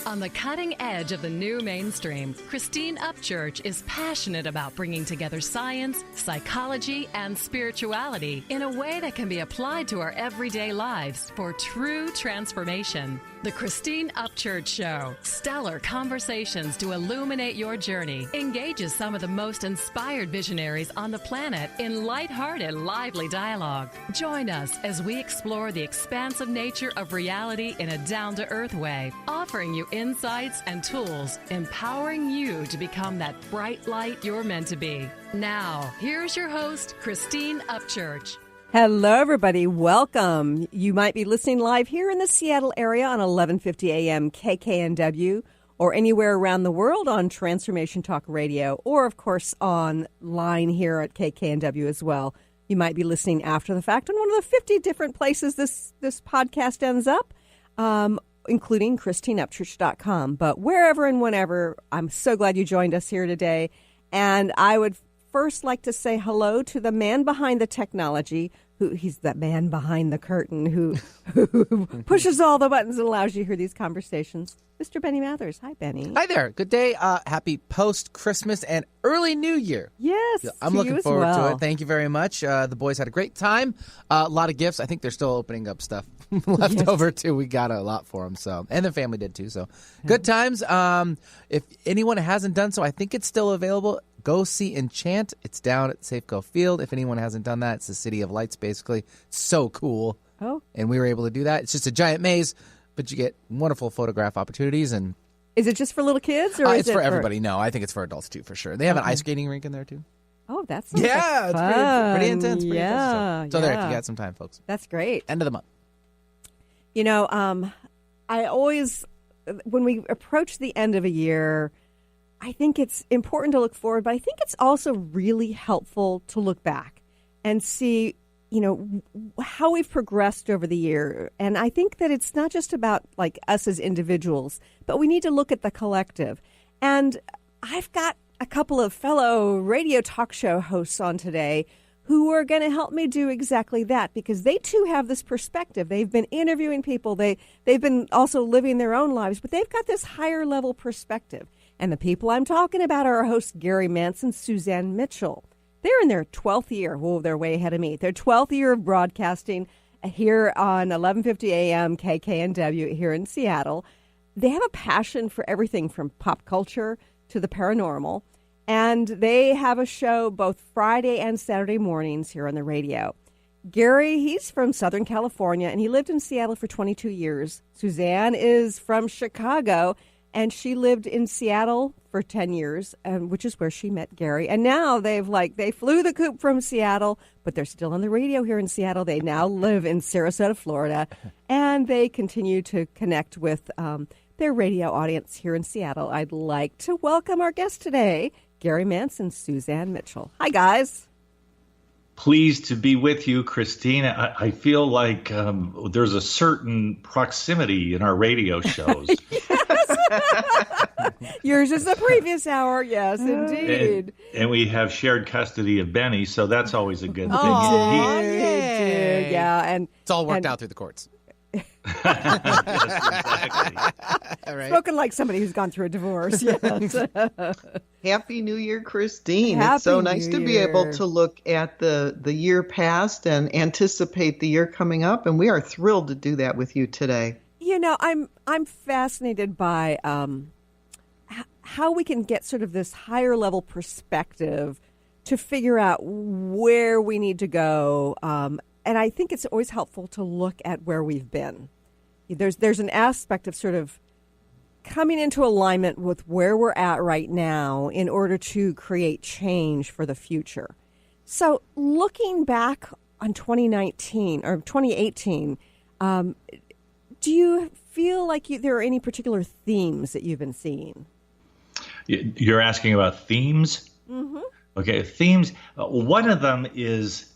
On the cutting edge of the new mainstream, Christine Upchurch is passionate about bringing together science, psychology, and spirituality in a way that can be applied to our everyday lives for true transformation. The Christine Upchurch Show, stellar conversations to illuminate your journey, engages some of the most inspired visionaries on the planet in lighthearted, lively dialogue. Join us as we explore the expansive nature of reality in a down-to-earth way, offering you insights and tools, empowering you to become that bright light you're meant to be. Now, here's your host, Christine Upchurch. Hello, everybody. Welcome. You might be listening live here in the Seattle area on 1150 AM KKNW, or anywhere around the world on Transformation Talk Radio, or, of course, online here at KKNW as well. You might be listening after the fact on one of the 50 different places this podcast ends up, including ChristineUpchurch.com. But wherever and whenever, I'm so glad you joined us here today. And I would first like to say hello to the man behind the technology, he's the man behind the curtain who pushes all the buttons and allows you to hear these conversations. Mr. Benny Mathers. Hi, Benny. Hi there. Good day. Happy post-Christmas and early New Year. Yes, I'm looking forward to it. Thank you very much. The boys had a great time. A lot of gifts. I think they're still opening up stuff left over, too. We got a lot for them. So, and their family did, too. So, good times. If anyone hasn't done so, I think it's still available. Go see Enchant. It's down at Safeco Field. If anyone hasn't done that, it's the City of Lights, basically. It's so cool. Oh. And we were able to do that. It's just a giant maze, but you get wonderful photograph opportunities. And is it just for little kids? Or it's for everybody. No, I think it's for adults, too, for sure. They have an ice skating rink in there, too. Oh, that's it's pretty intense. Pretty intense. So there, if you got some time, folks. That's great. End of the month. You know, I always, when we approach the end of a year, I think it's important to look forward, but I think it's also really helpful to look back and see, you know, how we've progressed over the year. And I think that it's not just about like us as individuals, but we need to look at the collective. And I've got a couple of fellow radio talk show hosts on today who are going to help me do exactly that, because they too have this perspective. They've been interviewing people. They've been also living their own lives, but they've got this higher level perspective. And the people I'm talking about are our hosts, Mantz and Suzanne Mitchell. They're in their 12th year. Oh, they're way ahead of me. Their 12th year of broadcasting here on 1150 AM KKNW here in Seattle. They have a passion for everything from pop culture to the paranormal. And they have a show both Friday and Saturday mornings here on the radio. Gary, he's from Southern California, and he lived in Seattle for 22 years. Suzanne is from Chicago, and she lived in Seattle for 10 years, which is where she met Gary. And now they flew the coop from Seattle, but they're still on the radio here in Seattle. They now live in Sarasota, Florida, and they continue to connect with their radio audience here in Seattle. I'd like to welcome our guest today, Gary Mantz and Suzanne Mitchell. Hi, guys. Pleased to be with you, Christine. I feel like there's a certain proximity in our radio shows. Yours is the previous hour. Yes, indeed. And we have shared custody of Benny, so that's always a good thing. Oh, yeah. And it's all worked out through the courts. Yes, exactly. All right. Spoken like somebody who's gone through a divorce. Yes. Happy New Year, Christine. Happy it's so nice New to be Year. able to look at the year past and anticipate the year coming up, and we are thrilled to do that with you today. You know, I'm fascinated by how we can get sort of this higher level perspective to figure out where we need to go. And I think it's always helpful to look at where we've been. There's an aspect of sort of coming into alignment with where we're at right now in order to create change for the future. So looking back on 2019 or 2018, do you feel like there are any particular themes that you've been seeing? You're asking about themes? Mm-hmm. Okay, themes. One of them is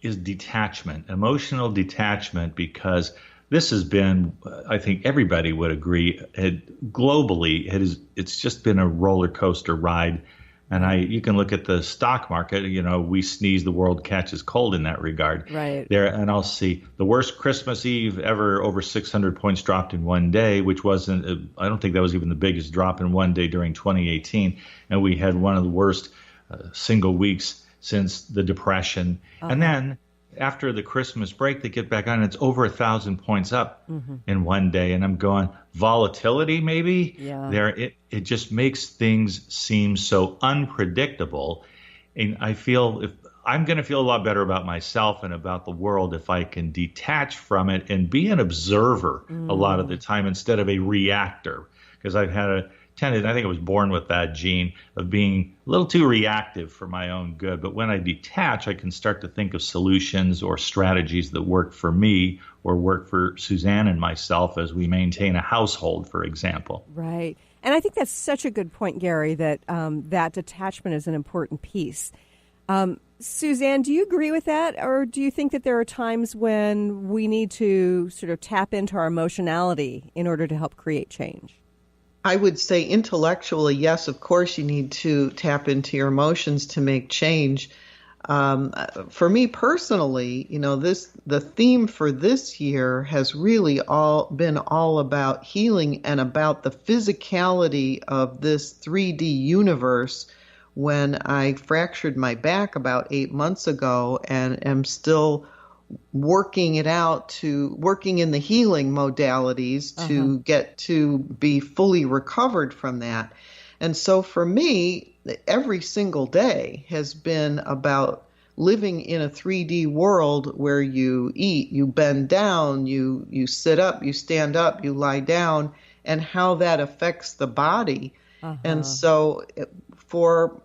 detachment, emotional detachment, because this has been, I think everybody would agree, globally, it's just been a roller coaster ride. And you can look at the stock market, we sneeze, the world catches cold in that regard. Right. And I'll see the worst Christmas Eve ever, over 600 points dropped in one day, which wasn't, I don't think that was even the biggest drop in one day during 2018. And we had one of the worst single weeks since the Depression. And then after the Christmas break, they get back on, and it's over 1,000 points up in one day. And I'm going, volatility maybe? Yeah. It just makes things seem so unpredictable. And I feel I'm going to feel a lot better about myself and about the world if I can detach from it and be an observer a lot of the time instead of a reactor. Because I've had a tendency, I think I was born with that gene of being a little too reactive for my own good. But when I detach, I can start to think of solutions or strategies that work for me or work for Suzanne and myself as we maintain a household, for example. Right. And I think that's such a good point, Gary, that that detachment is an important piece. Suzanne, do you agree with that? Or do you think that there are times when we need to sort of tap into our emotionality in order to help create change? I would say intellectually, yes, of course, you need to tap into your emotions to make change. For me personally, the theme for this year has really been all about healing and about the physicality of this 3D universe. When I fractured my back about 8 months ago and am still working in the healing modalities to get to be fully recovered from that. And so for me, every single day has been about living in a 3D world where you eat, you bend down, you sit up, you stand up, you lie down, and how that affects the body. And so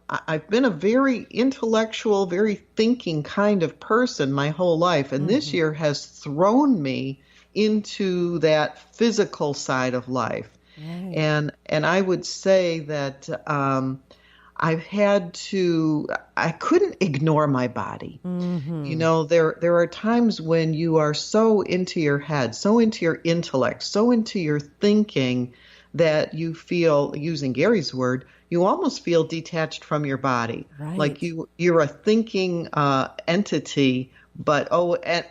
I've been a very intellectual, very thinking kind of person my whole life. And this year has thrown me into that physical side of life. Right. And I would say that I couldn't ignore my body. There are times when you are so into your head, so into your intellect, so into your thinking that you feel, using Gary's word, you almost feel detached from your body. Right. Like you're a thinking entity, but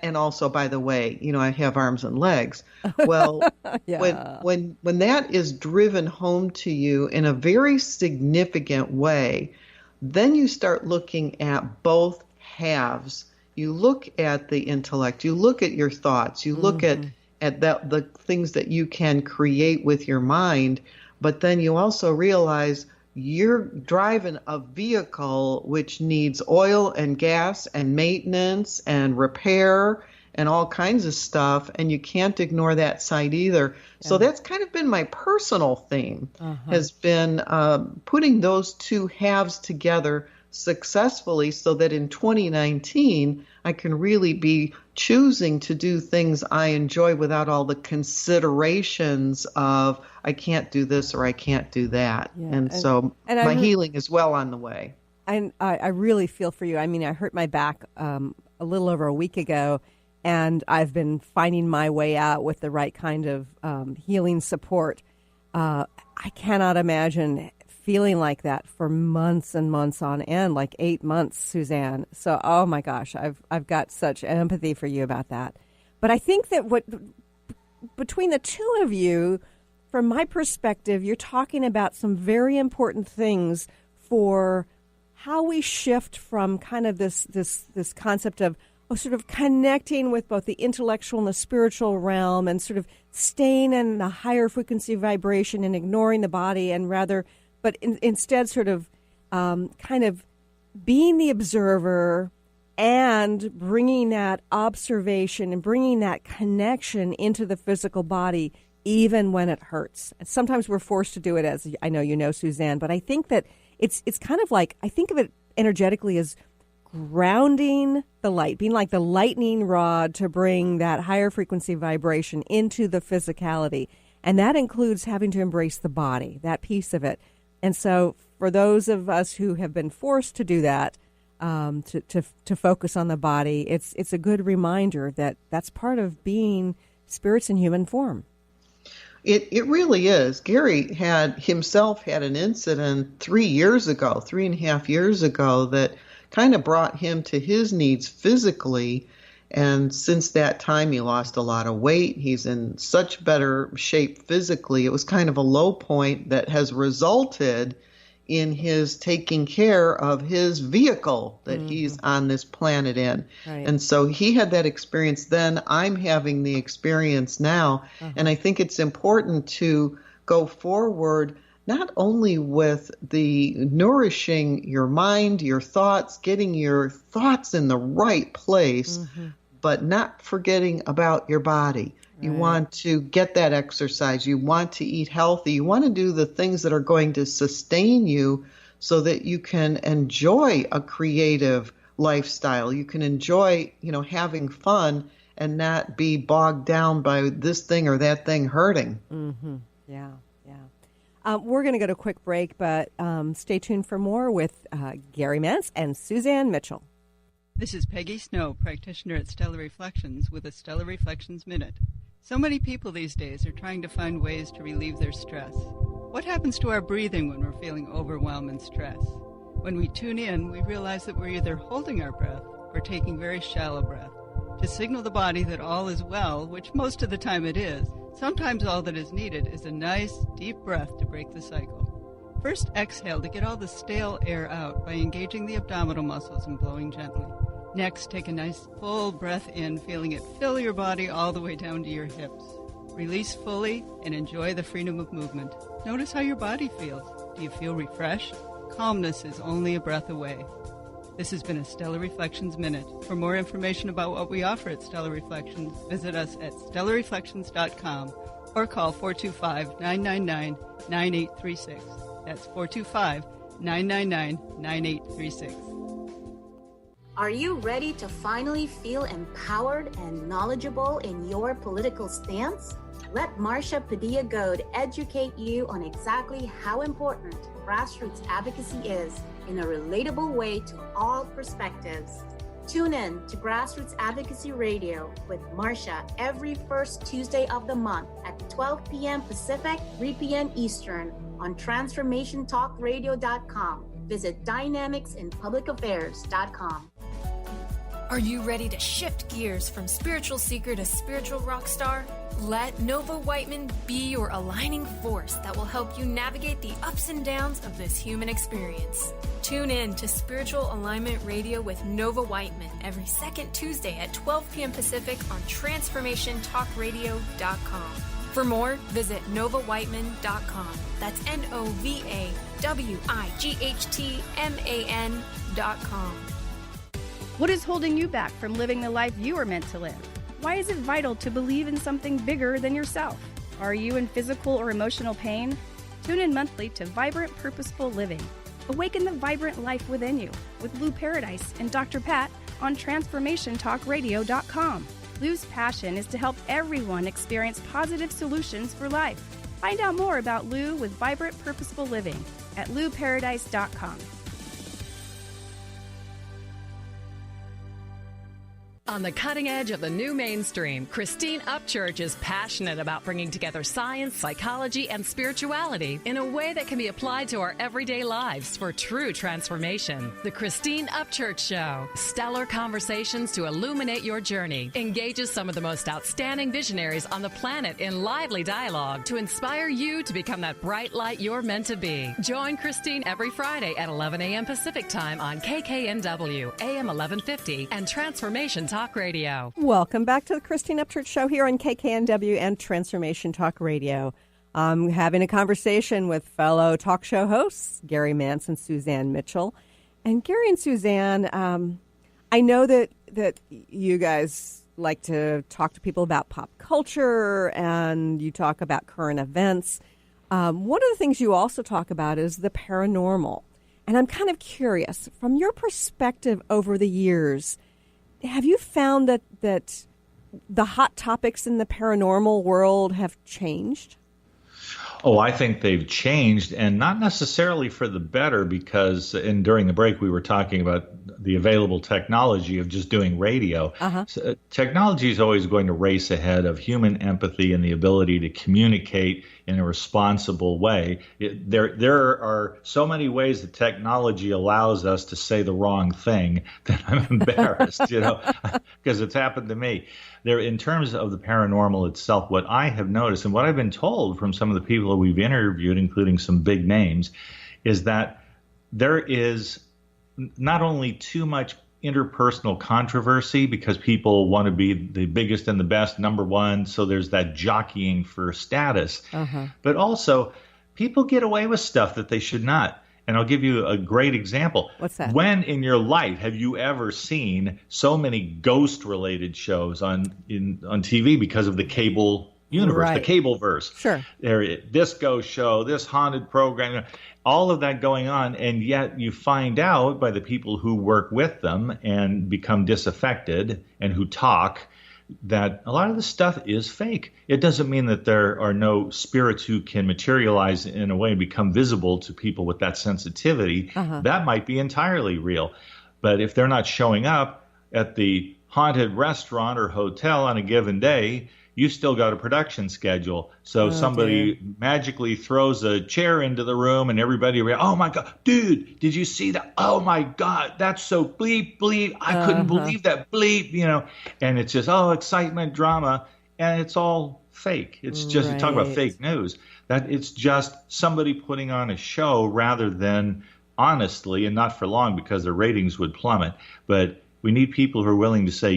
and also, by the way, I have arms and legs. Well, yeah. when that is driven home to you in a very significant way, then you start looking at both halves. You look at the intellect, you look at your thoughts, you look at the things that you can create with your mind, but then you also realize you're driving a vehicle which needs oil and gas and maintenance and repair and all kinds of stuff, and you can't ignore that side either. Yeah. So that's kind of been my personal theme, has been putting those two halves together successfully so that in 2019 I can really be choosing to do things I enjoy without all the considerations of I can't do this or I can't do that. Yeah. And so my healing is well on the way. And I really feel for you. I mean, I hurt my back a little over a week ago, and I've been finding my way out with the right kind of healing support. I cannot imagine feeling like that for months and months on end, like 8 months, Suzanne. So, oh my gosh, I've got such empathy for you about that. But I think that between the two of you, from my perspective, you're talking about some very important things for how we shift from kind of this concept of sort of connecting with both the intellectual and the spiritual realm, and sort of staying in the higher frequency vibration and ignoring the body, and rather, but instead sort of kind of being the observer and bringing that observation and bringing that connection into the physical body, even when it hurts. And sometimes we're forced to do it, as I know you know, Suzanne, but I think that it's kind of like, I think of it energetically as grounding the light, being like the lightning rod to bring that higher frequency vibration into the physicality. And that includes having to embrace the body, that piece of it. And so for those of us who have been forced to do that, to focus on the body, it's a good reminder that that's part of being spirits in human form. It really is. Gary had an incident 3.5 years ago, that kind of brought him to his knees physically. And since that time, he lost a lot of weight. He's in such better shape physically. It was kind of a low point that has resulted in his taking care of his vehicle that he's on this planet in. Right. And so he had that experience then. I'm having the experience now. And I think it's important to go forward not only with the nourishing your mind, your thoughts, getting your thoughts in the right place, but not forgetting about your body. You want to get that exercise. You want to eat healthy. You want to do the things that are going to sustain you so that you can enjoy a creative lifestyle. You can enjoy, having fun and not be bogged down by this thing or that thing hurting. Yeah. We're going to go to a quick break, but stay tuned for more with Gary Mantz and Suzanne Mitchell. This is Peggy Snow, practitioner at Stellar Reflections, with a Stellar Reflections Minute. So many people these days are trying to find ways to relieve their stress. What happens to our breathing when we're feeling overwhelm and stress? When we tune in, we realize that we're either holding our breath or taking very shallow breath to signal the body that all is well, which most of the time it is. Sometimes all that is needed is a nice, deep breath to break the cycle. First, exhale to get all the stale air out by engaging the abdominal muscles and blowing gently. Next, take a nice full breath in, feeling it fill your body all the way down to your hips. Release fully and enjoy the freedom of movement. Notice how your body feels. Do you feel refreshed? Calmness is only a breath away. This has been a Stellar Reflections Minute. For more information about what we offer at Stellar Reflections, visit us at stellarreflections.com or call 425-999-9836. That's 425-999-9836. Are you ready to finally feel empowered and knowledgeable in your political stance? Let Marcia Padilla-Goad educate you on exactly how important grassroots advocacy is in a relatable way to all perspectives. Tune in to Grassroots Advocacy Radio with Marcia every first Tuesday of the month at 12 p.m. Pacific, 3 p.m. Eastern on TransformationTalkRadio.com. Visit DynamicsInPublicAffairs.com. Are you ready to shift gears from spiritual seeker to spiritual rock star? Let Nova Whiteman be your aligning force that will help you navigate the ups and downs of this human experience. Tune in to Spiritual Alignment Radio with Nova Whiteman every second Tuesday at 12 p.m. Pacific on TransformationTalkRadio.com. For more, visit NovaWhiteman.com. That's NovaWhightman.com. What is holding you back from living the life you are meant to live? Why is it vital to believe in something bigger than yourself? Are you in physical or emotional pain? Tune in monthly to Vibrant Purposeful Living. Awaken the vibrant life within you with Lou Paradise and Dr. Pat on TransformationTalkRadio.com. Lou's passion is to help everyone experience positive solutions for life. Find out more about Lou with Vibrant Purposeful Living at LouParadise.com. On the cutting edge of the new mainstream, Christine Upchurch is passionate about bringing together science, psychology, and spirituality in a way that can be applied to our everyday lives for true transformation. The Christine Upchurch Show, stellar conversations to illuminate your journey, engages some of the most outstanding visionaries on the planet in lively dialogue to inspire you to become that bright light you're meant to be. Join Christine every Friday at 11 a.m. Pacific Time on KKNW, AM 1150, and Transformation Talk Radio. Welcome back to the Christine Upchurch Show here on KKNW and Transformation Talk Radio. I'm having a conversation with fellow talk show hosts, Gary Mantz and Suzanne Mitchell. And Gary and Suzanne, I know that you guys like to talk to people about pop culture and you talk about current events. One of the things you also talk about is the paranormal. And I'm kind of curious, from your perspective over the years, have you found that the hot topics in the paranormal world have changed? Oh, I think they've changed, and not necessarily for the better, because during the break we were talking about the available technology of just doing radio. So, technology is always going to race ahead of human empathy and the ability to communicate in a responsible way. There are so many ways that technology allows us to say the wrong thing that I'm embarrassed, because it's happened to me. In terms of the paranormal itself, what I have noticed and what I've been told from some of the people we've interviewed, including some big names, is that there is not only too much interpersonal controversy because people want to be the biggest and the best, number one, so there's that jockeying for status, but also people get away with stuff that they should not. And I'll give you a great example. What's that? When in your life have you ever seen so many ghost-related shows on TV because of the cable universe, the cable verse? Sure. This ghost show, this haunted program, all of that going on, and yet you find out by the people who work with them and become disaffected and who talk that a lot of the stuff is fake. It doesn't mean that there are no spirits who can materialize in a way and become visible to people with that sensitivity. That might be entirely real. But if they're not showing up at the haunted restaurant or hotel on a given day, you still got a production schedule. So somebody magically throws a chair into the room and everybody, oh my God, dude, did you see that? Oh my God, that's so bleep, bleep. I couldn't believe that bleep, and it's just, excitement, drama. And it's all fake. It's just, you talk about fake news, that it's just somebody putting on a show rather than honestly, and not for long because their ratings would plummet. But we need people who are willing to say,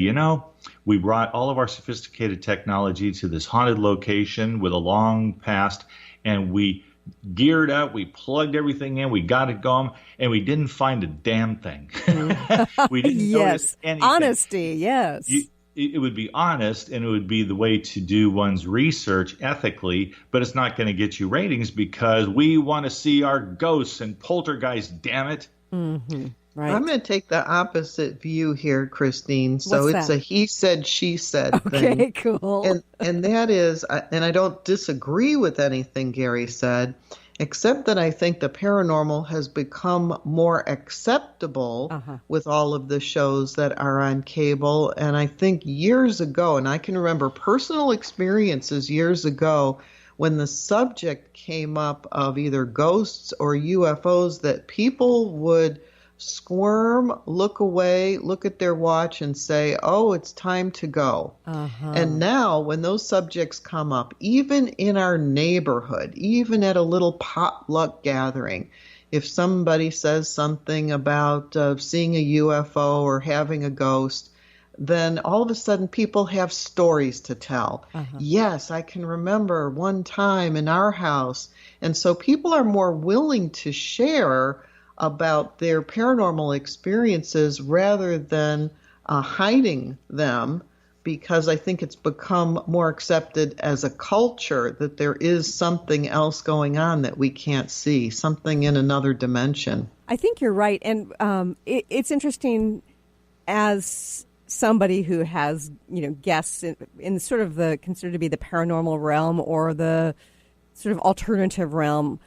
we brought all of our sophisticated technology to this haunted location with a long past, and we geared up, we plugged everything in, we got it going, and we didn't find a damn thing. We didn't notice anything. Honesty, yes. It would be honest, and it would be the way to do one's research ethically, but it's not going to get you ratings because we want to see our ghosts and poltergeists, damn it. Right. I'm going to take the opposite view here, Christine. So it's a he said, she said thing. Okay, cool. And that is, and I don't disagree with anything Gary said, except that I think the paranormal has become more acceptable with all of the shows that are on cable. And I think years ago, and I can remember personal experiences years ago, when the subject came up of either ghosts or UFOs, that people would squirm, look away, look at their watch and say, oh, it's time to go. And now when those subjects come up, even in our neighborhood, even at a little potluck gathering, if somebody says something about seeing a UFO or having a ghost, then all of a sudden people have stories to tell. Yes, I can remember one time in our house. And so people are more willing to share about their paranormal experiences rather than hiding them, because I think it's become more accepted as a culture that there is something else going on that we can't see, something in another dimension. I think you're right. And it's interesting as somebody who has, guests in sort of the considered to be the paranormal realm or the sort of alternative realm,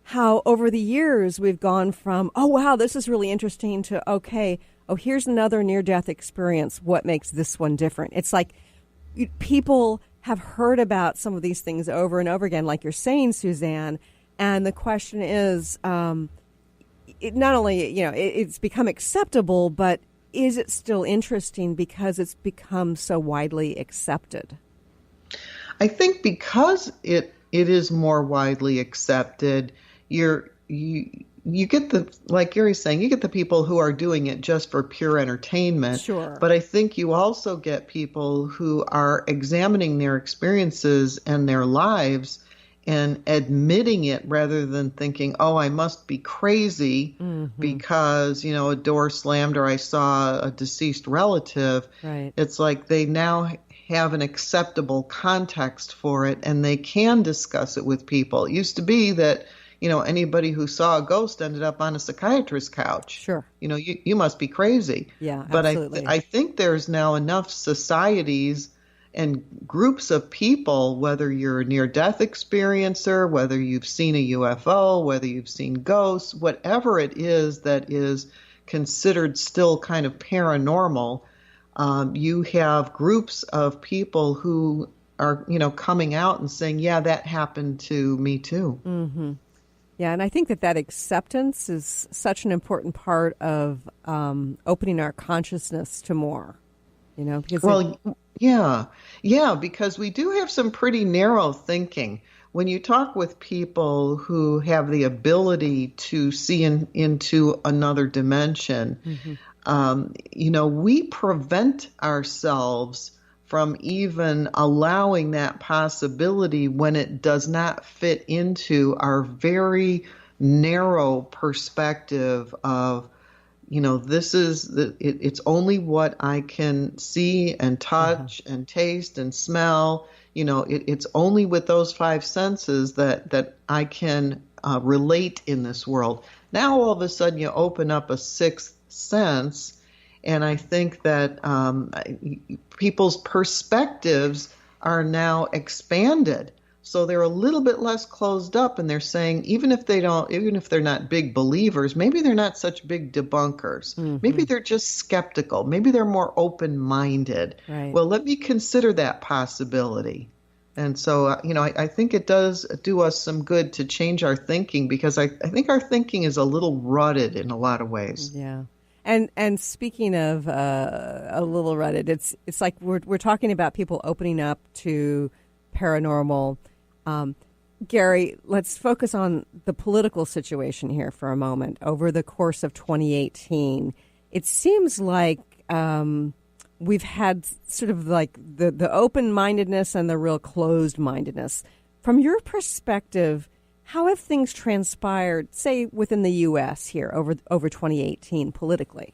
how over the years we've gone from, oh, wow, this is really interesting, to, okay, here's another near-death experience. What makes this one different? It's like people have heard about some of these things over and over again, like you're saying, Suzanne, and the question is, not only, it's become acceptable, but is it still interesting because it's become so widely accepted? I think because it is more widely accepted, you get the, like Gary's saying, you get the people who are doing it just for pure entertainment. Sure. But I think you also get people who are examining their experiences and their lives and admitting it rather than thinking, oh, I must be crazy because, a door slammed or I saw a deceased relative. Right. It's like they now have an acceptable context for it and they can discuss it with people. It used to be that, anybody who saw a ghost ended up on a psychiatrist's couch. Sure. You must be crazy. Yeah, but absolutely. I think there's now enough societies and groups of people, whether you're a near-death experiencer, whether you've seen a UFO, whether you've seen ghosts, whatever it is that is considered still kind of paranormal, you have groups of people who are, coming out and saying, yeah, that happened to me too. Mm-hmm. Yeah, and I think that acceptance is such an important part of opening our consciousness to more, because because we do have some pretty narrow thinking. When you talk with people who have the ability to see into another dimension, we prevent ourselves from even allowing that possibility when it does not fit into our very narrow perspective of, it's only what I can see and touch and taste and smell. It's only with those five senses that I can relate in this world. Now, all of a sudden, you open up a sixth sense. And I think that people's perspectives are now expanded. So they're a little bit less closed up, and they're saying, even if they're not big believers, maybe they're not such big debunkers. Mm-hmm. Maybe they're just skeptical. Maybe they're more open-minded. Right. Well, let me consider that possibility. And so, I think it does do us some good to change our thinking, because I think our thinking is a little rutted in a lot of ways. Yeah. And speaking of a little rutted, it's like we're talking about people opening up to paranormal. Gary, let's focus on the political situation here for a moment. Over the course of 2018, it seems like we've had sort of like the open-mindedness and the real closed-mindedness. From your perspective, how have things transpired, say, within the U.S. here over 2018 politically?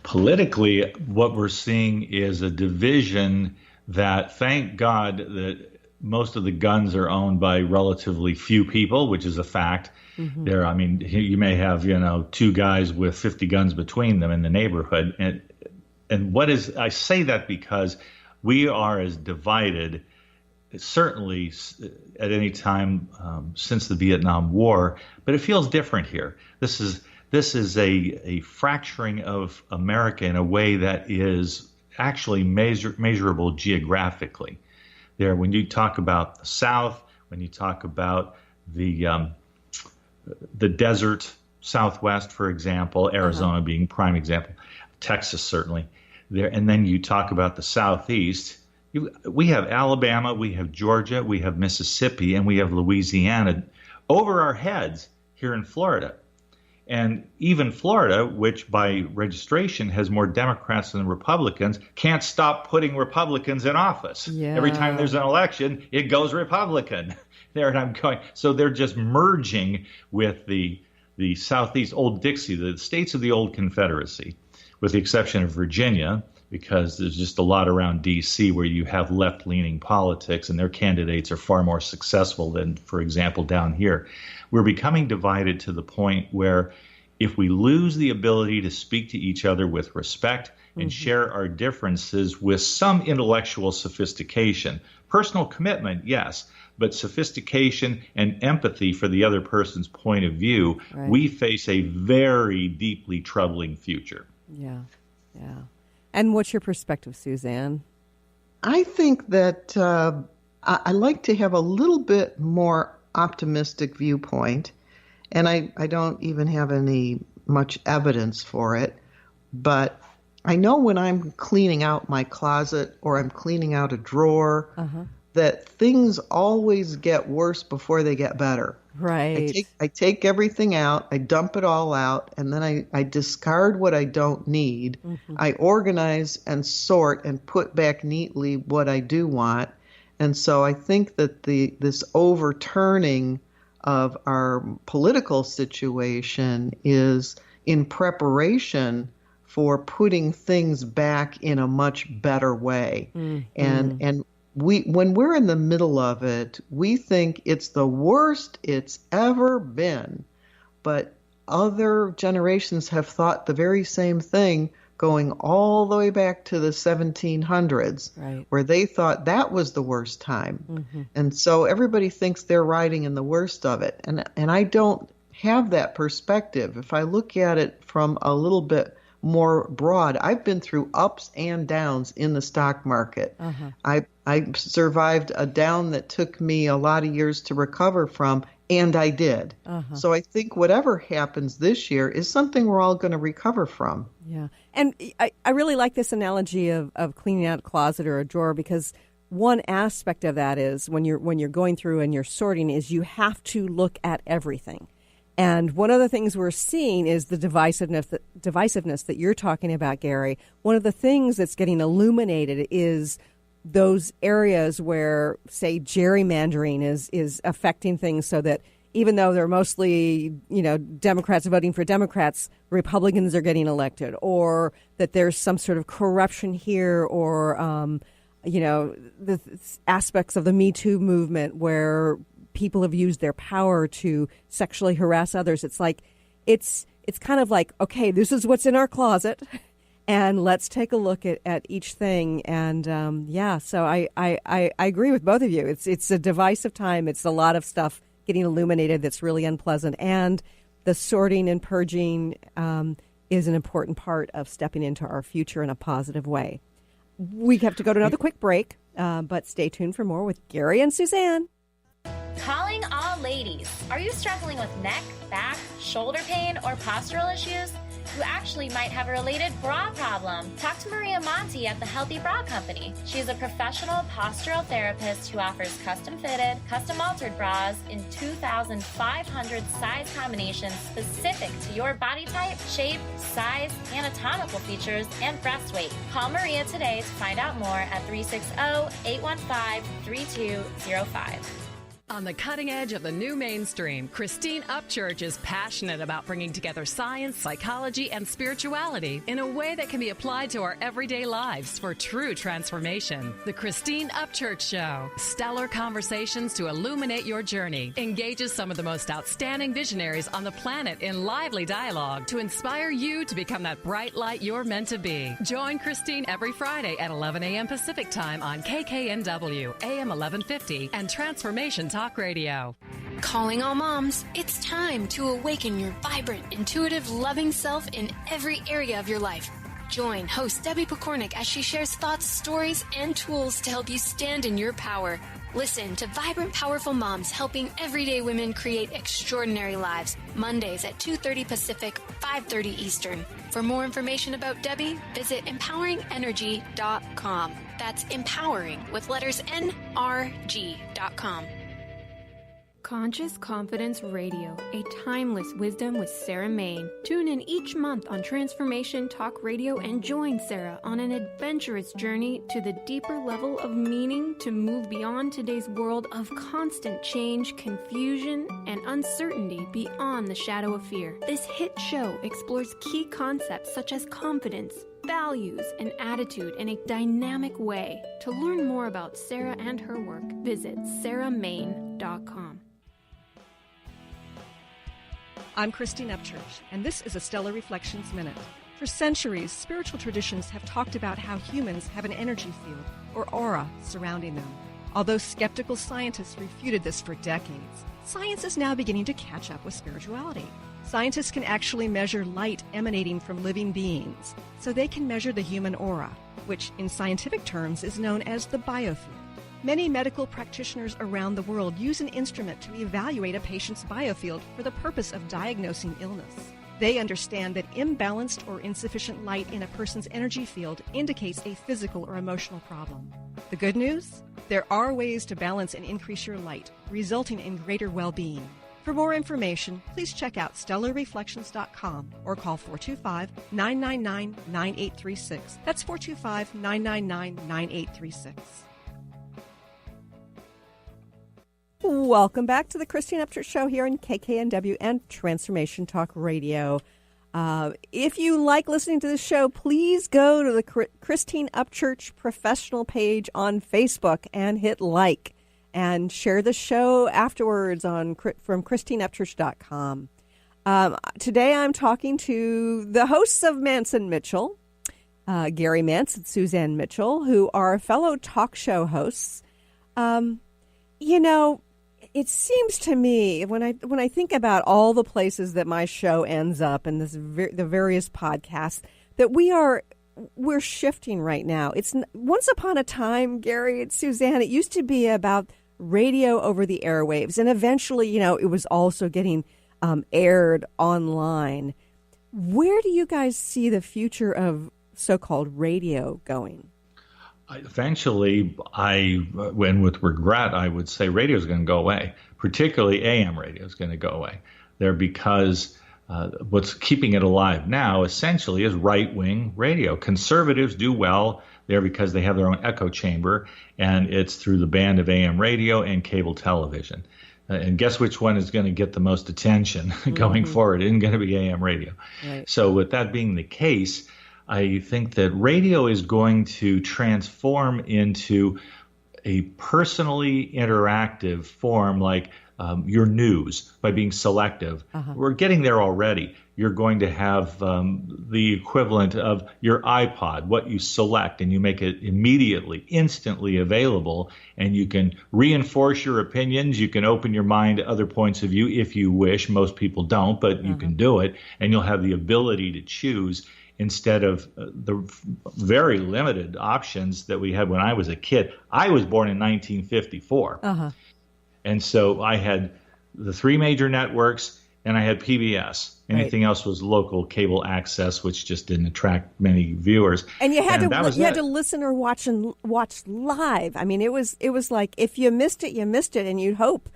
Politically, what we're seeing is a division that, thank God, that most of the guns are owned by relatively few people, which is a fact. Mm-hmm. You may have, two guys with 50 guns between them in the neighborhood. I say that because we are as divided, certainly at any time since the Vietnam War, but it feels different here. This is a fracturing of America in a way that is actually measurable geographically. When you talk about the South, when you talk about the desert Southwest, for example, Arizona being prime example, Texas certainly there, and then you talk about the Southeast. We have Alabama, we have Georgia, we have Mississippi, and we have Louisiana over our heads here in Florida. And even Florida, which by registration has more Democrats than Republicans, can't stop putting Republicans in office. Yeah. Every time there's an election, it goes Republican. There, and I'm going. So they're just merging with the Southeast, Old Dixie, the states of the old Confederacy, with the exception of Virginia, because there's just a lot around D.C. where you have left-leaning politics, and their candidates are far more successful than, for example, down here. We're becoming divided to the point where if we lose the ability to speak to each other with respect and share our differences with some intellectual sophistication, personal commitment, yes, but sophistication and empathy for the other person's point of view, we face a very deeply troubling future. Yeah. And what's your perspective, Suzanne? I think that I like to have a little bit more optimistic viewpoint, and I don't even have much evidence for it, but I know when I'm cleaning out my closet or I'm cleaning out a drawer that things always get worse before they get better. Right. I take everything out, I dump it all out, and then I discard what I don't need. I organize and sort and put back neatly what I do want. And so I think that this overturning of our political situation is in preparation for putting things back in a much better way. And when we're in the middle of it, we think it's the worst it's ever been. But other generations have thought the very same thing going all the way back to the 1700s, right, where they thought that was the worst time. Mm-hmm. And so everybody thinks they're riding in the worst of it. And I don't have that perspective. If I look at it from a little bit more broad, I've been through ups and downs in the stock market. Uh-huh. I survived a down that took me a lot of years to recover from, and I did. Uh-huh. So I think whatever happens this year is something we're all going to recover from. Yeah. And I really like this analogy of cleaning out a closet or a drawer, because one aspect of that is when you're going through and you're sorting is you have to look at everything. And one of the things we're seeing is the divisiveness that you're talking about, Gary. One of the things that's getting illuminated is those areas where, say, gerrymandering is affecting things, so that even though they're mostly, Democrats voting for Democrats, Republicans are getting elected, or that there's some sort of corruption here, or, the aspects of the Me Too movement where people have used their power to sexually harass others. It's like, it's kind of like, okay, this is what's in our closet, and let's take a look at each thing. And so I agree with both of you. It's a divisive time. It's a lot of stuff getting illuminated that's really unpleasant, and the sorting and purging is an important part of stepping into our future in a positive way. We have to go to another quick break, but stay tuned for more with Gary and Suzanne. Calling all ladies. Are you struggling with neck, back, shoulder pain, or postural issues? You actually might have a related bra problem. Talk to Maria Monti at the Healthy Bra Company. She's a professional postural therapist who offers custom-fitted, custom-altered bras in 2,500 size combinations specific to your body type, shape, size, anatomical features, and breast weight. Call Maria today to find out more at 360-815-3205. On the cutting edge of the new mainstream, Christine Upchurch is passionate about bringing together science, psychology, and spirituality in a way that can be applied to our everyday lives for true transformation. The Christine Upchurch Show, stellar conversations to illuminate your journey, engages some of the most outstanding visionaries on the planet in lively dialogue to inspire you to become that bright light you're meant to be. Join Christine every Friday at 11 a.m. Pacific Time on KKNW, AM 1150, and Transformation Talk Radio. Calling all moms, it's time to awaken your vibrant, intuitive, loving self in every area of your life. Join host Debbie Pokornik as she shares thoughts, stories, and tools to help you stand in your power. Listen to Vibrant, Powerful Moms helping everyday women create extraordinary lives. Mondays at 2:30 Pacific, 5:30 Eastern. For more information about Debbie, visit empoweringenergy.com. That's empowering with letters NRG.com. Conscious Confidence Radio, a timeless wisdom with Sarah Main. Tune in each month on Transformation Talk Radio and join Sarah on an adventurous journey to the deeper level of meaning to move beyond today's world of constant change, confusion, and uncertainty beyond the shadow of fear. This hit show explores key concepts such as confidence, values, and attitude in a dynamic way. To learn more about Sarah and her work, visit sarahmain.com. I'm Christine Upchurch, and this is a Stellar Reflections Minute. For centuries, spiritual traditions have talked about how humans have an energy field, or aura, surrounding them. Although skeptical scientists refuted this for decades, science is now beginning to catch up with spirituality. Scientists can actually measure light emanating from living beings, so they can measure the human aura, which in scientific terms is known as the biofield. Many medical practitioners around the world use an instrument to evaluate a patient's biofield for the purpose of diagnosing illness. They understand that imbalanced or insufficient light in a person's energy field indicates a physical or emotional problem. The good news? There are ways to balance and increase your light, resulting in greater well-being. For more information, please check out stellarreflections.com or call 425-999-9836. That's 425-999-9836. Welcome back to the Christine Upchurch Show here on KKNW and Transformation Talk Radio. If you like listening to this show, please go to the Christine Upchurch professional page on Facebook and hit like and share the show afterwards from ChristineUpchurch.com. Today I'm talking to the hosts of Mantz and Mitchell, Gary Mantz and Suzanne Mitchell, who are fellow talk show hosts. It seems to me when I think about all the places that my show ends up and the various podcasts that we're shifting right now. It's once upon a time, Gary and Suzanne, it used to be about radio over the airwaves, and eventually, it was also getting aired online. Where do you guys see the future of so-called radio going? Eventually, when with regret, I would say radio is going to go away, particularly AM radio is going to go away there because what's keeping it alive now essentially is right-wing radio. Conservatives do well there because they have their own echo chamber, and it's through the band of AM radio and cable television. And guess which one is going to get the most attention going forward? It isn't going to be AM radio. Right. So with that being the case, I think that radio is going to transform into a personally interactive form like your news by being selective. We're getting there already. You're going to have the equivalent of your iPod, what you select, and you make it immediately, instantly available, and you can reinforce your opinions. You can open your mind to other points of view if you wish. Most people don't, but you can do it, and you'll have the ability to choose instead of the very limited options that we had when I was a kid. I was born in 1954. And so I had the three major networks and I had PBS. Anything else was local cable access, which just didn't attract many viewers. And you had to listen or watch live. I mean, it was like if you missed it, and you'd hope,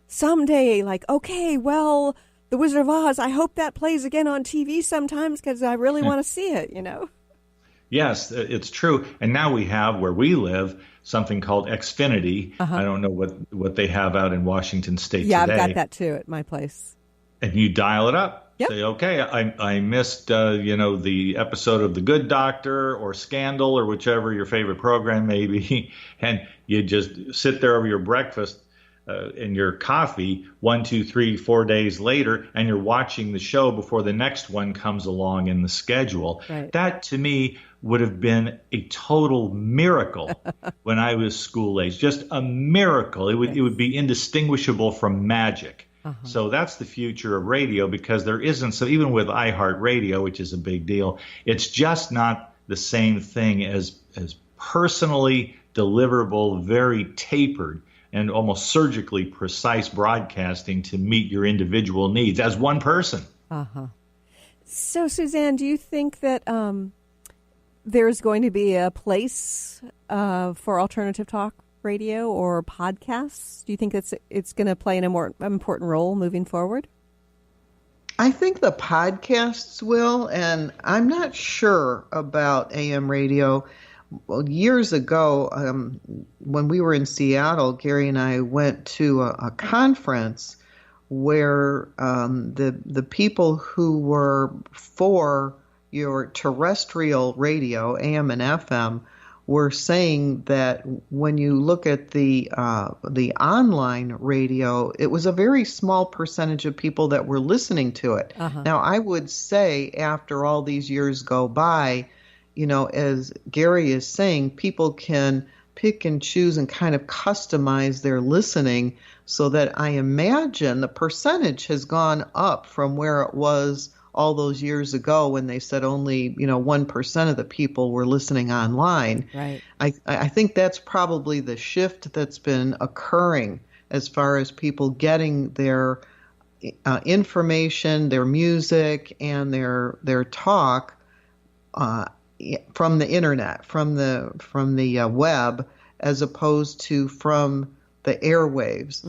someday, like, okay, well, The Wizard of Oz, I hope that plays again on TV sometimes because I really want to see it, Yes, it's true. And now we have, where we live, something called Xfinity. I don't know what they have out in Washington State today. Yeah, I've got that too at my place. And you dial it up. Yep. Say, okay, I missed, the episode of The Good Doctor or Scandal or whichever your favorite program may be. And you just sit there over your breakfast and your coffee 1, 2, 3, 4 days later, and you're watching the show before the next one comes along in the schedule. Right. That, to me, would have been a total miracle when I was school age. Just a miracle. It would be indistinguishable from magic. So that's the future of radio, because there isn't, so even with iHeartRadio, which is a big deal, it's just not the same thing as personally deliverable, very tapered and almost surgically precise broadcasting to meet your individual needs as one person. So, Suzanne, do you think that there's going to be a place for alternative talk radio or podcasts? Do you think it's going to play a more important role moving forward? I think the podcasts will, and I'm not sure about AM radio. Well, years ago, when we were in Seattle, Gary and I went to a conference where the people who were for your terrestrial radio, AM and FM, were saying that when you look at the online radio, it was a very small percentage of people that were listening to it. Now, I would say after all these years go by, as Gary is saying, people can pick and choose and kind of customize their listening so that I imagine the percentage has gone up from where it was all those years ago when they said only 1% of the people were listening online. Right. I think that's probably the shift that's been occurring as far as people getting their information, their music, and their talk from the internet, from the web, as opposed to from the airwaves.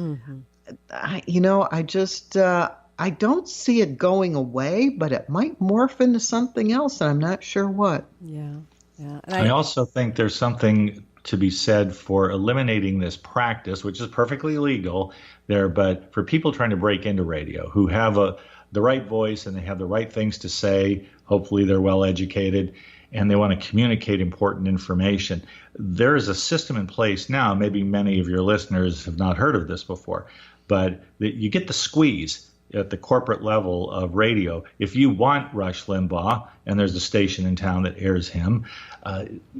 I don't see it going away, but it might morph into something else, and I'm not sure what. Yeah. And I also think there's something to be said for eliminating this practice, which is perfectly legal there, but for people trying to break into radio who have the right voice and they have the right things to say, hopefully they're well educated, and they want to communicate important information. There is a system in place now, maybe many of your listeners have not heard of this before, but you get the squeeze at the corporate level of radio. If you want Rush Limbaugh, and there's a station in town that airs him.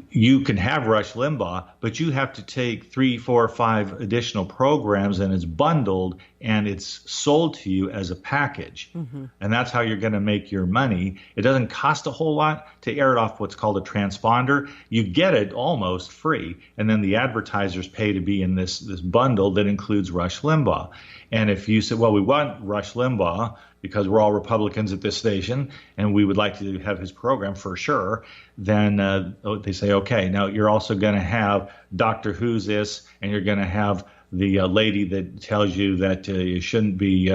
You can have Rush Limbaugh, but you have to take 3, 4, 5 additional programs, and it's bundled and it's sold to you as a package. Mm-hmm. And that's how you're going to make your money. It doesn't cost a whole lot to air it off what's called a transponder. You get it almost free, and then the advertisers pay to be in this bundle that includes Rush Limbaugh. And if you say, well, we want Rush Limbaugh because we're all Republicans at this station and we would like to have his program for sure, then they say, okay, now you're also going to have Doctor Who's this, and you're going to have the lady that tells you that you shouldn't be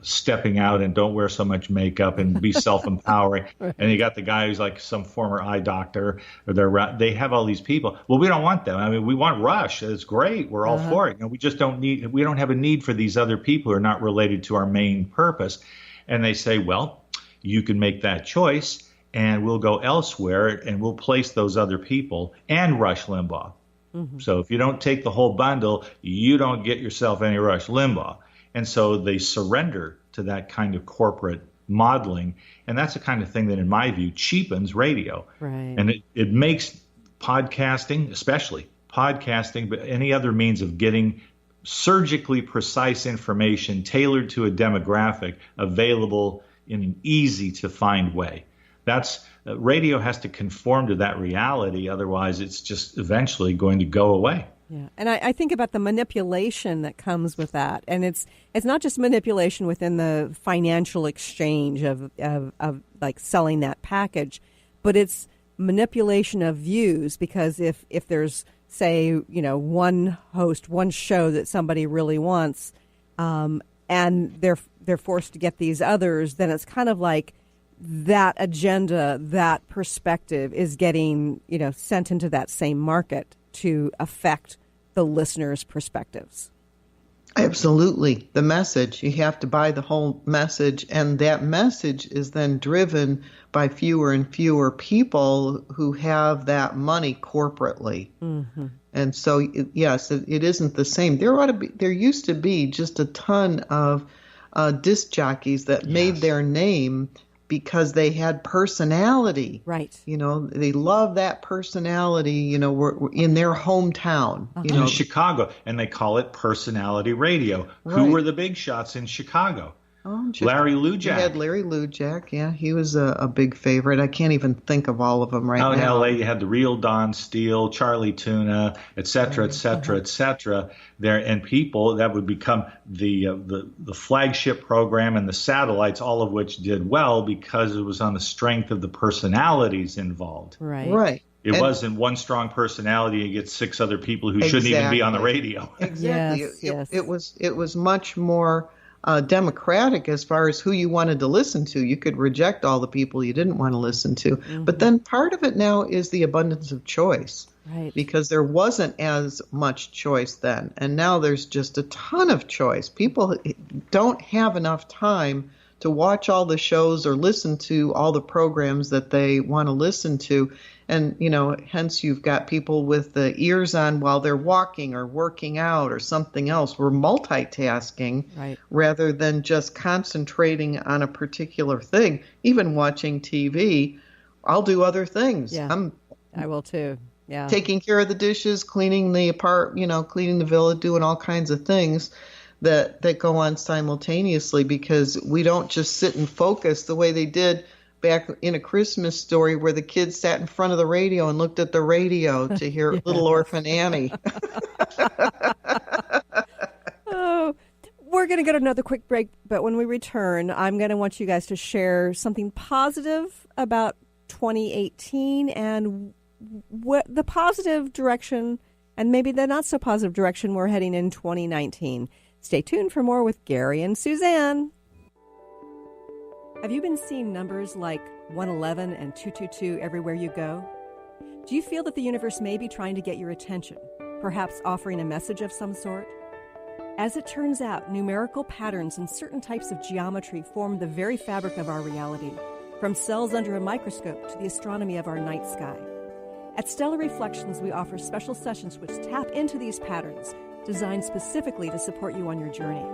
stepping out and don't wear so much makeup and be self-empowering. Right. And you got the guy who's like some former eye doctor, or they have all these people. Well, we don't want them. I mean, we want Rush. It's great. We're all for it. We just we don't have a need for these other people who are not related to our main purpose. And they say, well, you can make that choice and we'll go elsewhere and we'll place those other people and Rush Limbaugh. Mm-hmm. So if you don't take the whole bundle, you don't get yourself any Rush Limbaugh. And so they surrender to that kind of corporate modeling. And that's the kind of thing that, in my view, cheapens radio. Right. And it makes podcasting, especially podcasting, but any other means of getting surgically precise information tailored to a demographic available in an easy to find way. That's radio has to conform to that reality. Otherwise, it's just eventually going to go away. Yeah, and I think about the manipulation that comes with that, and it's not just manipulation within the financial exchange of like selling that package, but it's manipulation of views, because if there's, say, one host, one show that somebody really wants, and they're forced to get these others, then it's kind of like that agenda, that perspective is getting, sent into that same market to affect the listeners' perspectives. Absolutely. The message, you have to buy the whole message, and that message is then driven by fewer and fewer people who have that money corporately. Mm-hmm. And so, yes, it isn't the same. There used to be just a ton of disc jockeys that made their name because they had personality. Right. They love that personality, were in their hometown. In Chicago, and they call it personality radio. Right. Who were the big shots in Chicago? Larry Lujak. You had Larry Lujak, yeah. He was a big favorite. I can't even think of all of them now. In L.A., you had the real Don Steele, Charlie Tuna, et cetera, et cetera, et cetera. And people that would become the flagship program and the satellites, all of which did well because it was on the strength of the personalities involved. Right. It wasn't one strong personality and get 6 other people who shouldn't even be on the radio. Exactly. Yes. It was much more democratic as far as who you wanted to listen to. You could reject all the people you didn't want to listen to. Mm-hmm. But then part of it now is the abundance of choice. Right. Because there wasn't as much choice then. And now there's just a ton of choice. People don't have enough time to watch all the shows or listen to all the programs that they want to listen to. And, hence you've got people with the ears on while they're walking or working out or something else. We're multitasking rather than just concentrating on a particular thing. Even watching TV, I'll do other things. Yeah, I will too. Yeah. Taking care of the dishes, cleaning the cleaning the villa, doing all kinds of things that go on simultaneously, because we don't just sit and focus the way they did back in A Christmas Story, where the kids sat in front of the radio and looked at the radio to hear Little Orphan Annie. Oh, we're going to go to another quick break, but when we return, I'm going to want you guys to share something positive about 2018 and what the positive direction and maybe the not so positive direction we're heading in 2019. Stay tuned for more with Gary and Suzanne. Have you been seeing numbers like 111 and 222 everywhere you go? Do you feel that the universe may be trying to get your attention, perhaps offering a message of some sort? As it turns out, numerical patterns and certain types of geometry form the very fabric of our reality, from cells under a microscope to the astronomy of our night sky. At Stellar Reflections, we offer special sessions which tap into these patterns, designed specifically to support you on your journey.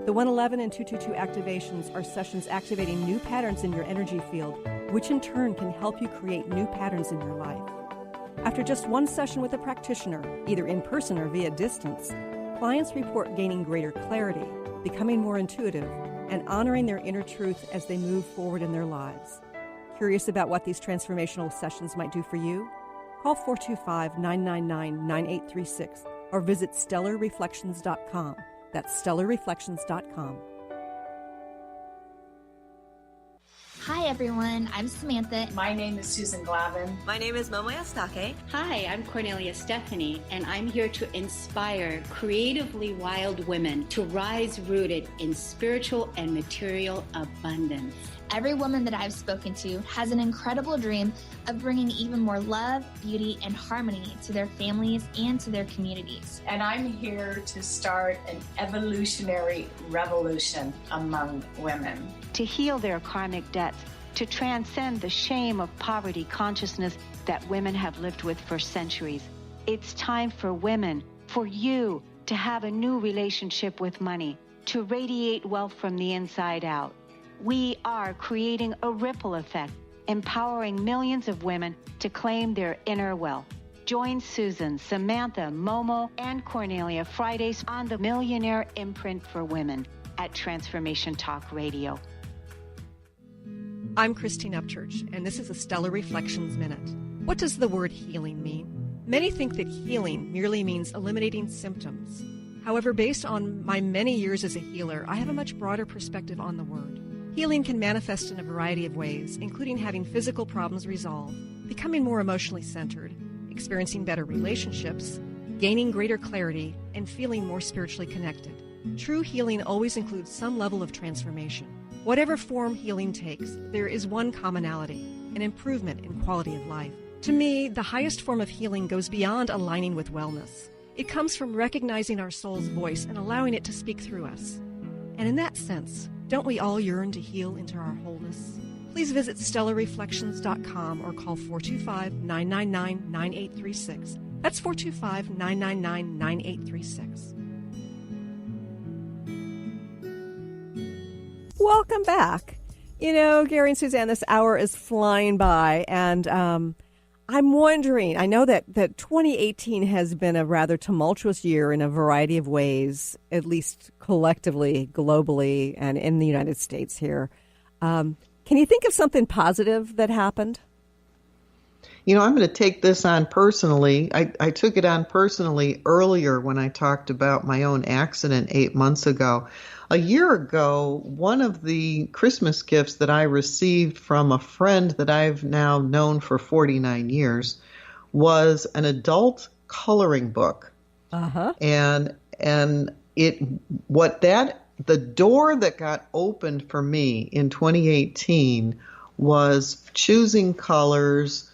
The 111 and 222 activations are sessions activating new patterns in your energy field, which in turn can help you create new patterns in your life. After just one session with a practitioner, either in person or via distance, clients report gaining greater clarity, becoming more intuitive, and honoring their inner truth as they move forward in their lives. Curious about what these transformational sessions might do for you? Call 425-999-9836 or visit stellarreflections.com. That's stellarreflections.com. Hi everyone, I'm Samantha. My name is Susan Glavin. My name is Momo Yastake. Hi, I'm Cornelia Stephanie, and I'm here to inspire creatively wild women to rise rooted in spiritual and material abundance. Every woman that I've spoken to has an incredible dream of bringing even more love, beauty, and harmony to their families and to their communities. And I'm here to start an evolutionary revolution among women. To heal their karmic debts, to transcend the shame of poverty consciousness that women have lived with for centuries. It's time for women, for you, to have a new relationship with money, to radiate wealth from the inside out. We are creating a ripple effect, empowering millions of women to claim their inner wealth. Join Susan, Samantha, Momo, and Cornelia Fridays on the Millionaire Imprint for Women at Transformation Talk Radio. I'm Christine Upchurch, and this is a Stellar Reflections Minute. What does the word healing mean? Many think that healing merely means eliminating symptoms. However, based on my many years as a healer, I have a much broader perspective on the word. Healing can manifest in a variety of ways, including having physical problems resolved, becoming more emotionally centered, experiencing better relationships, gaining greater clarity, and feeling more spiritually connected. True healing always includes some level of transformation. Whatever form healing takes, there is one commonality, an improvement in quality of life. To me, the highest form of healing goes beyond aligning with wellness. It comes from recognizing our soul's voice and allowing it to speak through us. And in that sense, don't we all yearn to heal into our wholeness? Please visit stellarreflections.com or call 425-999-9836. That's 425-999-9836. Welcome back. You know, Gary and Suzanne, this hour is flying by, and I'm wondering, I know that 2018 has been a rather tumultuous year in a variety of ways, at least collectively, globally, and in the United States here. Can you think of something positive that happened? You know, I'm going to take this on personally. I took it on personally earlier when I talked about my own accident 8 months ago. A year ago, one of the Christmas gifts that I received from a friend that I've now known for 49 years was an adult coloring book. Uh-huh. And the door that got opened for me in 2018 was choosing colors,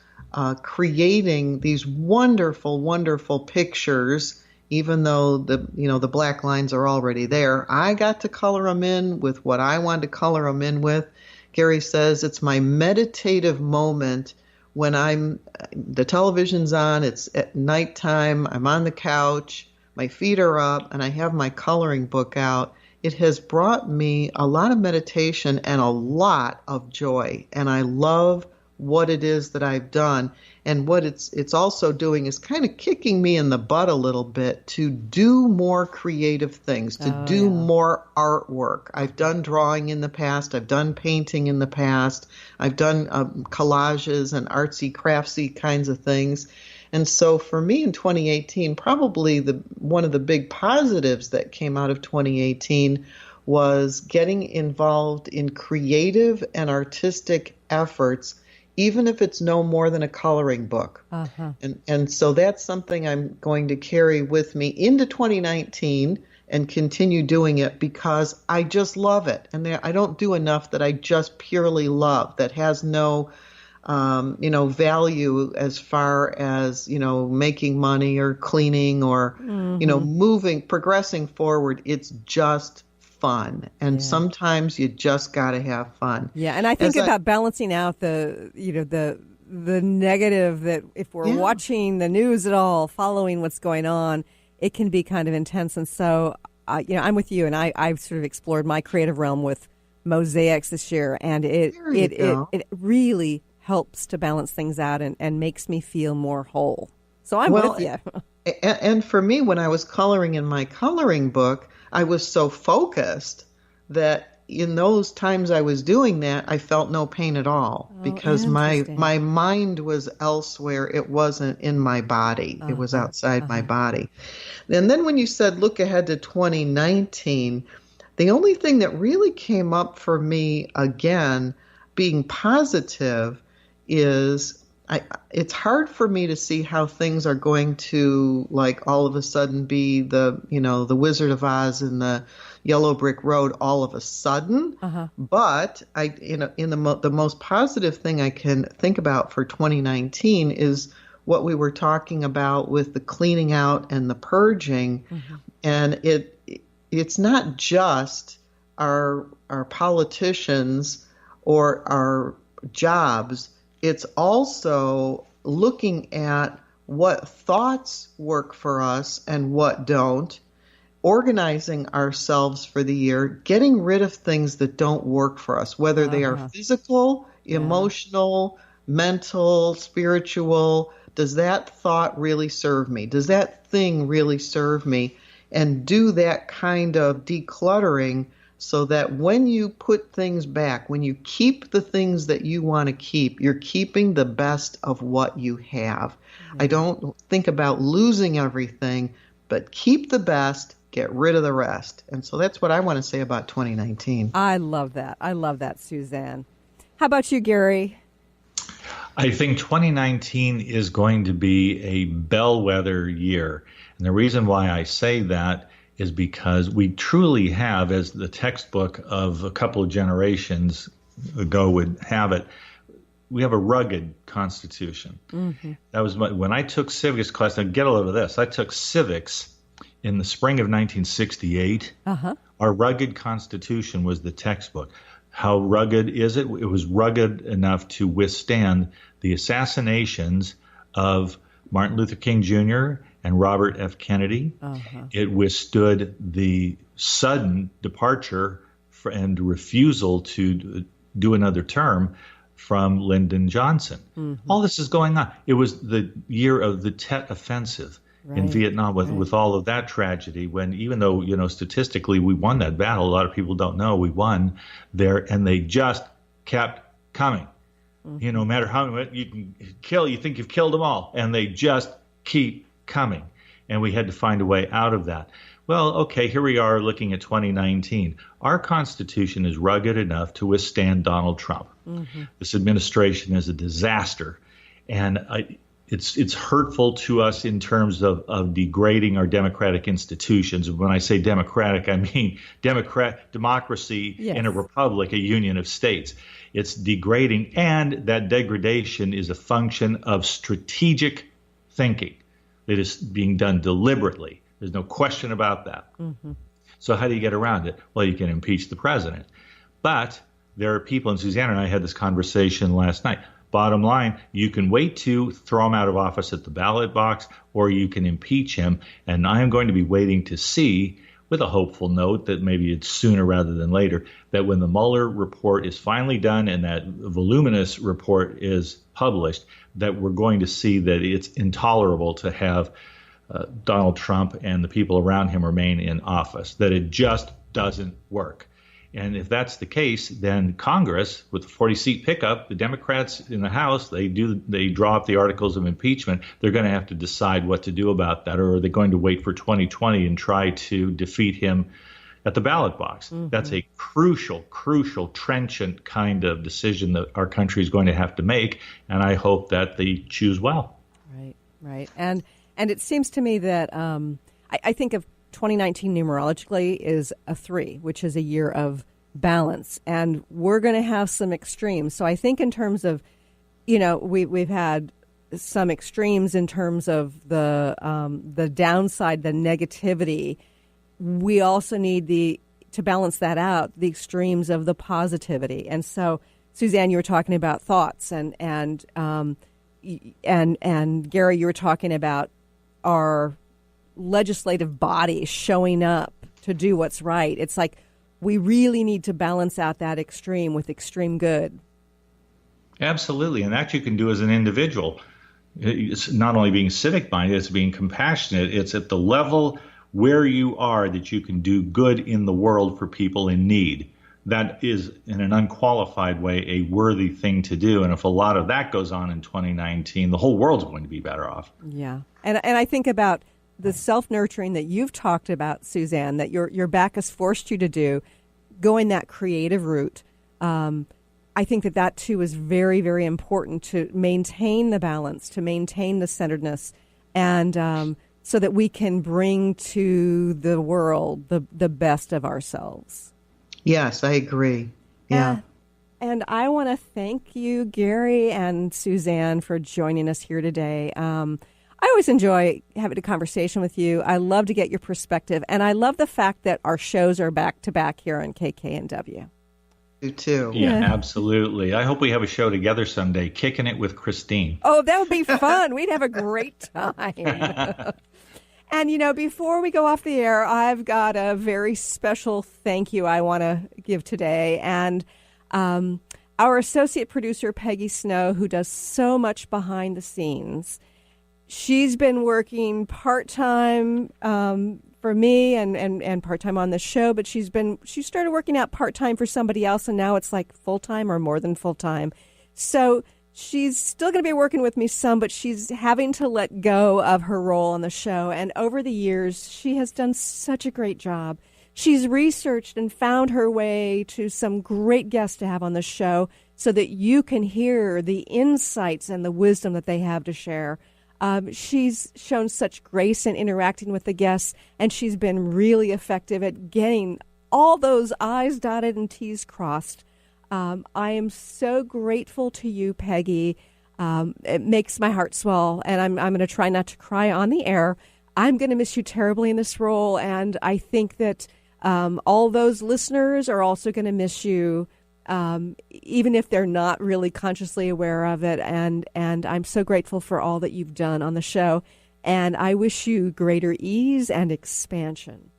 creating these wonderful, wonderful pictures. Even though the black lines are already there, I got to color them in with what I wanted to color them in with. Gary says it's my meditative moment when the television's on, it's at nighttime, I'm on the couch, my feet are up, and I have my coloring book out. It has brought me a lot of meditation and a lot of joy, and I love what it is that I've done. And what it's also doing is kind of kicking me in the butt a little bit to do more creative things, to do more artwork. I've done drawing in the past. I've done painting in the past. I've done collages and artsy, craftsy kinds of things. And so for me in 2018, probably one of the big positives that came out of 2018 was getting involved in creative and artistic efforts, even if it's no more than a coloring book. Uh-huh. And so that's something I'm going to carry with me into 2019 and continue doing it because I just love it. And I don't do enough that I just purely love, that has no, value as far as, making money or cleaning or, progressing forward. It's just fun. And sometimes you just got to have fun. Yeah. And I think about balancing out the negative, that if we're watching the news at all, following what's going on, it can be kind of intense. And so I'm with you, and I've sort of explored my creative realm with mosaics this year, and it really helps to balance things out and makes me feel more whole. So I'm with you. And for me, when I was coloring in my coloring book, I was so focused that in those times I was doing that, I felt no pain at all because my mind was elsewhere. It wasn't in my body. It was outside my body. And then when you said look ahead to 2019, the only thing that really came up for me, again, being positive, is it's hard for me to see how things are going to, like, all of a sudden be the Wizard of Oz and the Yellow Brick Road all of a sudden. But the most positive thing I can think about for 2019 is what we were talking about with the cleaning out and the purging. And it's not just our politicians or our jobs. It's also looking at what thoughts work for us and what don't, organizing ourselves for the year, getting rid of things that don't work for us, whether they are physical, emotional, mental, spiritual. Does that thought really serve me? Does that thing really serve me? And do that kind of decluttering so that when you put things back, when you keep the things that you want to keep, you're keeping the best of what you have. I don't think about losing everything, but keep the best, get rid of the rest. And so that's what I want to say about 2019. I love that, Suzanne. How about you, Gary? I think 2019 is going to be a bellwether year. And the reason why I say that is because we truly have, as the textbook of a couple of generations ago would have it, we have a rugged Constitution. That was when I took civics class. Now get a load of this. I took civics in the spring of 1968. Our rugged Constitution was the textbook. How rugged is it? It was rugged enough to withstand the assassinations of Martin Luther King Jr. and Robert F. Kennedy. It withstood the sudden departure and refusal to do another term from Lyndon Johnson. All this is going on. It was the year of the Tet Offensive in Vietnam with all of that tragedy, when even though, statistically we won that battle, a lot of people don't know we won there, and they just kept coming. No matter how many you can kill, you think you've killed them all, and they just keep coming. And we had to find a way out of that. Well, okay, here we are looking at 2019. Our Constitution is rugged enough to withstand Donald Trump. This administration is a disaster. And it's hurtful to us in terms of degrading our democratic institutions. When I say democratic, I mean democracy in a republic, a union of states. It's degrading, and that degradation is a function of strategic thinking. It is being done deliberately. There's no question about that. So how do you get around it? Well, you can impeach the president. But there are people, and Suzanne and I had this conversation last night. Bottom line, you can wait to throw him out of office at the ballot box, or you can impeach him. And I am going to be waiting to see, with a hopeful note that maybe it's sooner rather than later, that when the Mueller report is finally done and that voluminous report is published, that we're going to see that it's intolerable to have Donald Trump and the people around him remain in office, that it just doesn't work. And if that's the case, then Congress, with the 40-seat pickup, the Democrats in the House, they draw up the articles of impeachment. They're going to have to decide what to do about that, or are they going to wait for 2020 and try to defeat him at the ballot box? That's a crucial, trenchant kind of decision that our country is going to have to make, and I hope that they choose well. Right. And it seems to me that I think of 2019 numerologically is a 3, which is a year of balance, and we're going to have some extremes. So I think in terms of, we've had some extremes in terms of the downside, the negativity. We also need to balance that out, the extremes of the positivity. And so, Suzanne, you were talking about thoughts, and Gary, you were talking about our legislative body showing up to do what's right. It's like we really need to balance out that extreme with extreme good. Absolutely. And that you can do as an individual. It's not only being civic-minded, it's being compassionate. It's at the level where you are that you can do good in the world for people in need. That is, in an unqualified way, a worthy thing to do. And if a lot of that goes on in 2019, the whole world's going to be better off. Yeah. And I think about the self-nurturing that you've talked about, Suzanne, that your back has forced you to do, going that creative route. I think that too is very, very important to maintain the balance, to maintain the centeredness, and so that we can bring to the world the best of ourselves. Yes, I agree. Yeah. And I want to thank you, Gary and Suzanne, for joining us here today. I always enjoy having a conversation with you. I love to get your perspective, and I love the fact that our shows are back-to-back here on KKNW. You too. Yeah, absolutely. I hope we have a show together someday, Kicking It with Christine. Oh, that would be fun. We'd have a great time. And, before we go off the air, I've got a very special thank you I want to give today. And our associate producer, Peggy Snow, who does so much behind the scenes, she's been working part-time for me and part-time on the show, but she started working out part-time for somebody else, and now it's like full-time or more than full-time. So she's still going to be working with me some, but she's having to let go of her role on the show. And over the years, she has done such a great job. She's researched and found her way to some great guests to have on the show so that you can hear the insights and the wisdom that they have to share. She's shown such grace in interacting with the guests, and she's been really effective at getting all those I's dotted and T's crossed. I am so grateful to you, Peggy. It makes my heart swell, and I'm going to try not to cry on the air. I'm going to miss you terribly in this role, and I think that all those listeners are also going to miss you, even if they're not really consciously aware of it. And I'm so grateful for all that you've done on the show, and I wish you greater ease and expansion.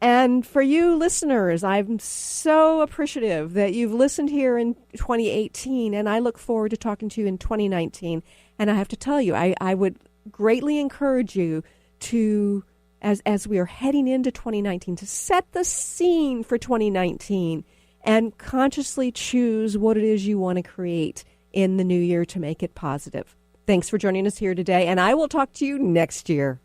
And for you listeners, I'm so appreciative that you've listened here in 2018, and I look forward to talking to you in 2019. And I have to tell you, I would greatly encourage you to, as we are heading into 2019, to set the scene for 2019 and consciously choose what it is you want to create in the new year to make it positive. Thanks for joining us here today, and I will talk to you next year.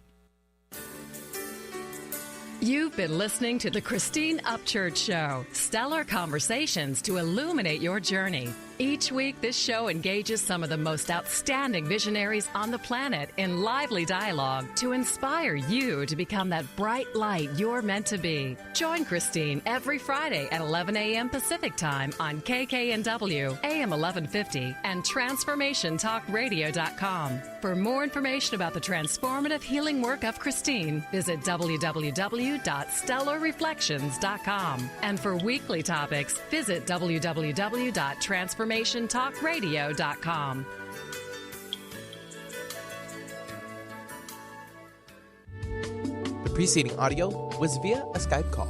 You've been listening to the Christine Upchurch Show, stellar conversations to illuminate your journey. Each week, this show engages some of the most outstanding visionaries on the planet in lively dialogue to inspire you to become that bright light you're meant to be. Join Christine every Friday at 11 a.m. Pacific Time on KKNW, AM 1150, and TransformationTalkRadio.com. For more information about the transformative healing work of Christine, visit www.stellarreflections.com. And for weekly topics, visit www.transformationtalkradio.com. The preceding audio was via a Skype call.